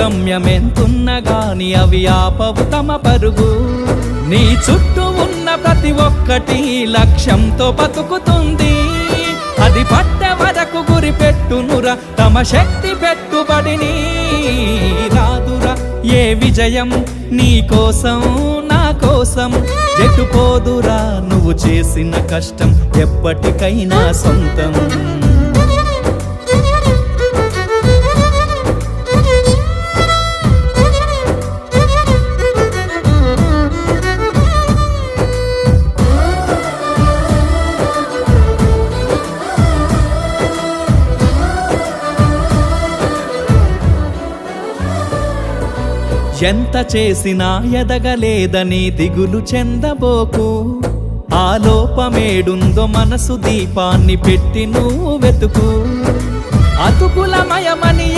గమ్యమెంతున్న గాని అవి ఆపవు తమ పరుగు. నీ చుట్టూ ఉన్న ప్రతి ఒక్కటి లక్ష్యంతో బతుకుతుంది. అది పట్టే వరకు గురి పెట్టునురా తమ శక్తి పెట్టుబడిని. రాదురా ఏ విజయం నీ కోసం నా కోసం, ఎటుపోదురా నువ్వు చేసిన కష్టం ఎప్పటికైనా సొంతం. ఎంత చేసినా ఎదగలేదని దిగులు చెందబోకు. ఆ లోపమేడుందో మనసు దీపాన్ని పెట్టి నువ్వు వెతుకు. అతుకులమయమని